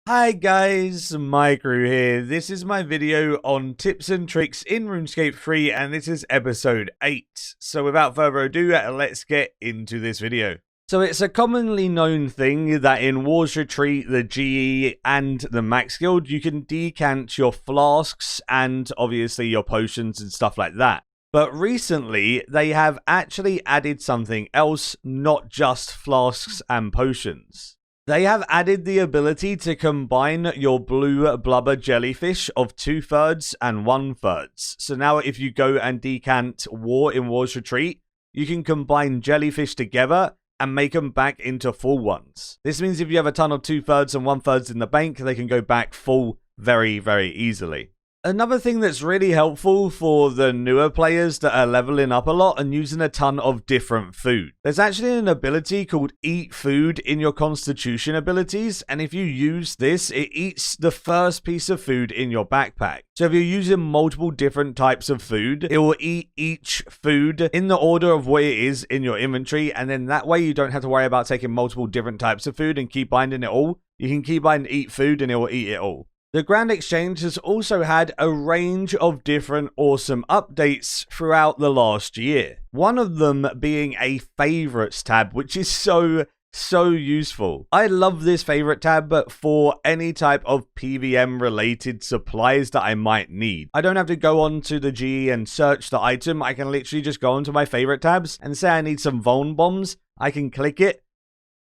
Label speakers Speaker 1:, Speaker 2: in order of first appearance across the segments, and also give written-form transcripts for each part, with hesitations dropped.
Speaker 1: Hi guys, Maikeru here. This is my video on tips and tricks in Runescape 3 and this is episode 8. So without further ado, let's get into this video. So it's a commonly known thing that in War's Retreat, the GE and the Max Guild, you can decant your flasks and obviously your potions and stuff like that. But recently, they have actually added something else, not just flasks and potions. They have added the ability to combine your blue blubber jellyfish of 2/3 and 1/3. So now if you go and decant War in War's Retreat, you can combine jellyfish together and make them back into full ones. This means if you have a ton of 2/3 and 1/3 in the bank, they can go back full very, very easily. Another thing that's really helpful for the newer players that are leveling up a lot and using a ton of different food. There's actually an ability called Eat Food in your Constitution abilities, and if you use this, it eats the first piece of food in your backpack. So if you're using multiple different types of food, it will eat each food in the order of what it is in your inventory, and then that way you don't have to worry about taking multiple different types of food and keep binding it all. You can keep binding Eat Food and it will eat it all. The Grand Exchange has also had a range of different awesome updates throughout the last year. One of them being a favorites tab, which is so useful. I love this favorite tab for any type of PVM related supplies that I might need. I don't have to go onto the GE and search the item. I can literally just go onto my favorite tabs and say I need some Vuln bombs. I can click it,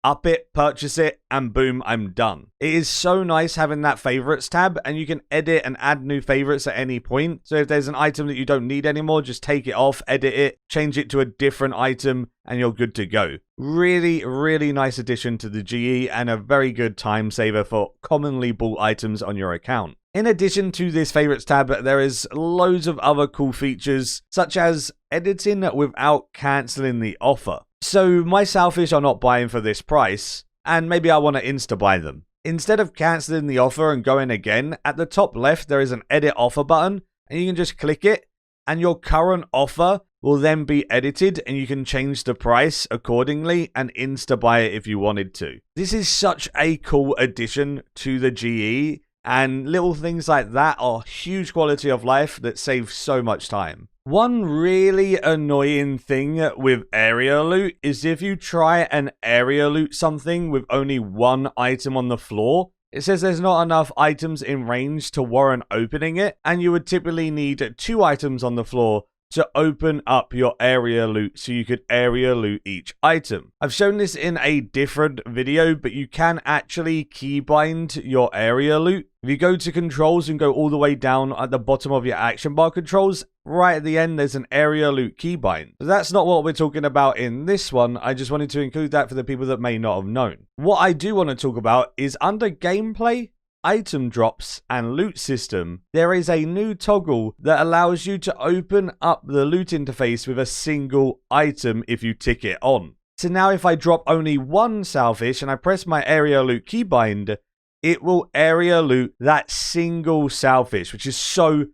Speaker 1: up it, purchase it, and boom, I'm done. It is so nice having that favorites tab, and you can edit and add new favorites at any point. So if there's an item that you don't need anymore, just take it off, edit it, change it to a different item, and you're good to go. Really nice addition to the GE, and a very good time saver for commonly bought items on your account. In addition to this favorites tab, there is loads of other cool features, such as editing without cancelling the offer. So my Selfish are not buying for this price, and maybe I want to insta-buy them. Instead of cancelling the offer and going again, at the top left there is an edit offer button, and you can just click it, and your current offer will then be edited, and you can change the price accordingly and insta-buy it if you wanted to. This is such a cool addition to the GE, and little things like that are huge quality of life that save so much time. One really annoying thing with area loot is if you try and area loot something with only one item on the floor, it says there's not enough items in range to warrant opening it, and you would typically need 2 items on the floor to open up your area loot so you could area loot each item. I've shown this in a different video, but you can actually keybind your area loot. If you go to controls and go all the way down at the bottom of your action bar controls, right at the end there's an area loot keybind. But that's not what we're talking about in this one. I just wanted to include that for the people that may not have known. What I do want to talk about is under gameplay, item drops, and loot system, there is a new toggle that allows you to open up the loot interface with a single item if you tick it on. So now if I drop only one Selfish and I press my area loot keybind, it will area loot that single Selfish, which is so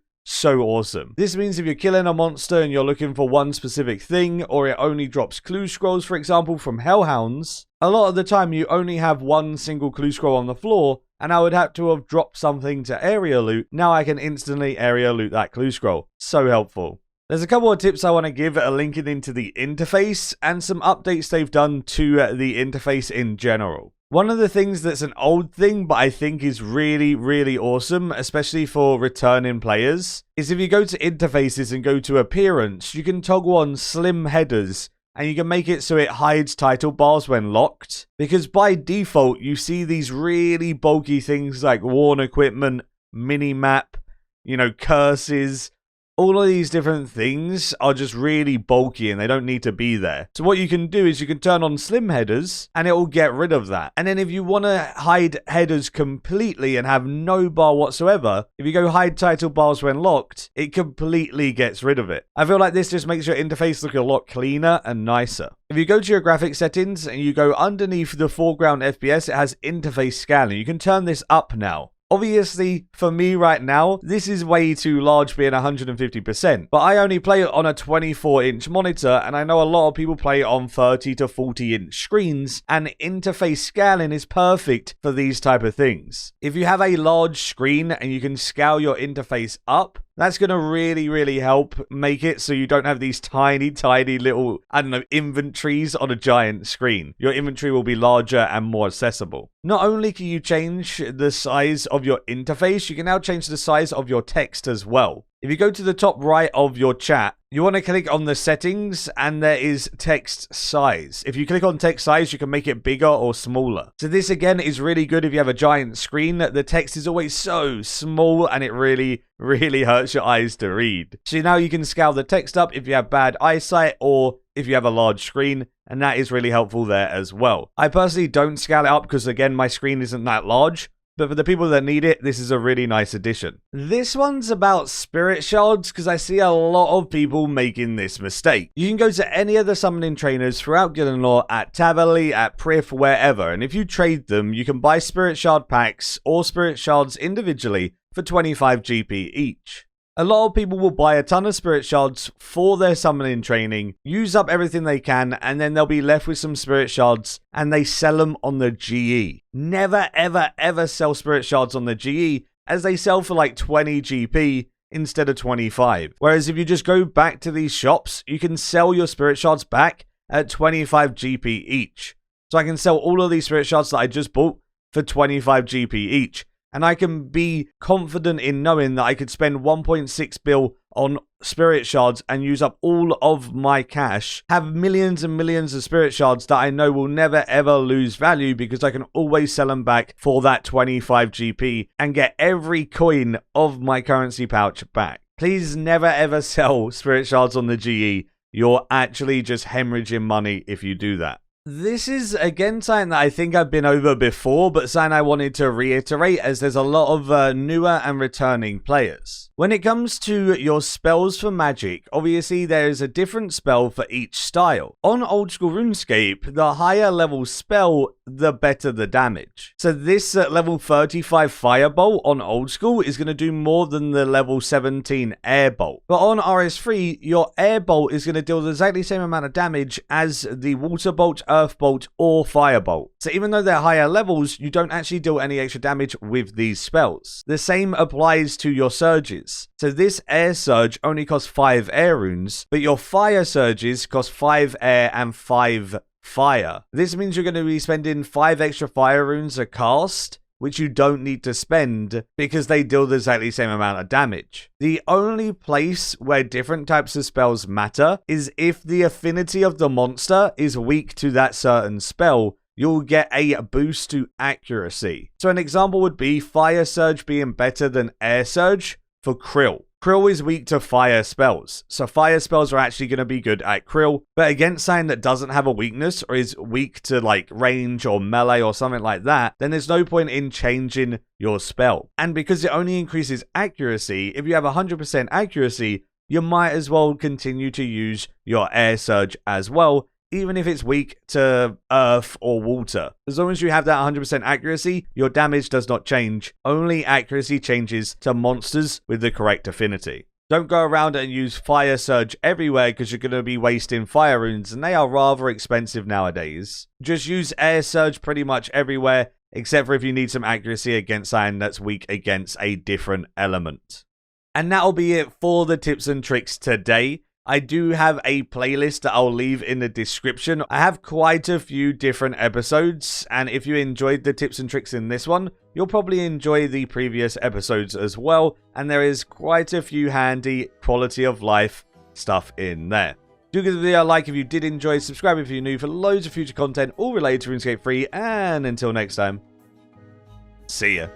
Speaker 1: awesome. This means if you're killing a monster and you're looking for one specific thing, or it only drops clue scrolls, for example, from Hellhounds, a lot of the time you only have one single clue scroll on the floor, and I would have to have dropped something to area loot. Now I can instantly area loot that clue scroll. So helpful. There's a couple of tips I want to give linking into the interface and some updates they've done to the interface in general. One of the things that's an old thing, but I think is really awesome, especially for returning players, is if you go to interfaces and go to appearance, you can toggle on slim headers, and you can make it so it hides title bars when locked. Because by default, you see these really bulky things like worn equipment, mini-map, curses. All of these different things are just really bulky and they don't need to be there. So what you can do is you can turn on slim headers and it will get rid of that. And then if you want to hide headers completely and have no bar whatsoever, if you go hide title bars when locked, it completely gets rid of it. I feel like this just makes your interface look a lot cleaner and nicer. If you go to your graphic settings and you go underneath the foreground FPS, it has interface scanning. You can turn this up now. Obviously, for me right now, this is way too large being 150%, but I only play it on a 24-inch monitor, and I know a lot of people play it on 30 to 40-inch screens, and interface scaling is perfect for these type of things. If you have a large screen and you can scale your interface up, that's going to really help make it so you don't have these tiny little, I don't know, inventories on a giant screen. Your inventory will be larger and more accessible. Not only can you change the size of your interface, you can now change the size of your text as well. If you go to the top right of your chat, you want to click on the settings and there is text size. If you click on text size, you can make it bigger or smaller. So this again is really good if you have a giant screen. The text is always so small and it really hurts your eyes to read. So now you can scale the text up if you have bad eyesight or if you have a large screen, and that is really helpful there as well. I personally don't scale it up because again, my screen isn't that large. But for the people that need it, this is a really nice addition. This one's about spirit shards because I see a lot of people making this mistake. You can go to any of the summoning trainers throughout Gillenlaw, at Tavali, at Prif, wherever, and if you trade them, you can buy spirit shard packs or spirit shards individually for 25 GP each. A lot of people will buy a ton of spirit shards for their summoning training, use up everything they can, and then they'll be left with some spirit shards and they sell them on the GE. Never ever sell spirit shards on the GE as they sell for like 20 GP instead of 25. Whereas if you just go back to these shops, you can sell your spirit shards back at 25 GP each. So I can sell all of these spirit shards that I just bought for 25 GP each. And I can be confident in knowing that I could spend 1.6 bill on spirit shards and use up all of my cash, have millions and millions of spirit shards that I know will never ever lose value because I can always sell them back for that 25 GP and get every coin of my currency pouch back. Please never ever sell spirit shards on the GE. You're actually just hemorrhaging money if you do that. This is, again, something that I think I've been over before, but something I wanted to reiterate as there's a lot of newer and returning players. When it comes to your spells for magic, obviously there is a different spell for each style. On old school RuneScape, the higher level spell, the better the damage. So this level 35 Firebolt on old school is going to do more than the level 17 Airbolt. But on RS3, your Airbolt is going to deal the exactly same amount of damage as the Water Bolt, Earth Bolt, or Firebolt. So even though they're higher levels, you don't actually deal any extra damage with these spells. The same applies to your surges. So this air surge only costs 5 air runes, but your fire surges cost 5 air and 5 fire. This means you're going to be spending 5 extra fire runes a cast, which you don't need to spend because they deal the exactly same amount of damage. The only place where different types of spells matter is if the affinity of the monster is weak to that certain spell. You'll get a boost to accuracy. So an example would be Fire Surge being better than Air Surge for Krill. Krill is weak to fire spells, so fire spells are actually going to be good at Krill, but against something that doesn't have a weakness or is weak to like range or melee or something like that, then there's no point in changing your spell. And because it only increases accuracy, if you have 100% accuracy, you might as well continue to use your Air Surge as well, even if it's weak to earth or water. As long as you have that 100% accuracy, your damage does not change. Only accuracy changes to monsters with the correct affinity. Don't go around and use Fire Surge everywhere because you're going to be wasting fire runes, and they are rather expensive nowadays. Just use Air Surge pretty much everywhere, except for if you need some accuracy against something that's weak against a different element. And that'll be it for the tips and tricks today. I do have a playlist that I'll leave in the description. I have quite a few different episodes, and if you enjoyed the tips and tricks in this one, you'll probably enjoy the previous episodes as well, and there is quite a few handy quality of life stuff in there. Do give the video a like if you did enjoy, subscribe if you're new for loads of future content all related to RuneScape 3, and until next time, see ya.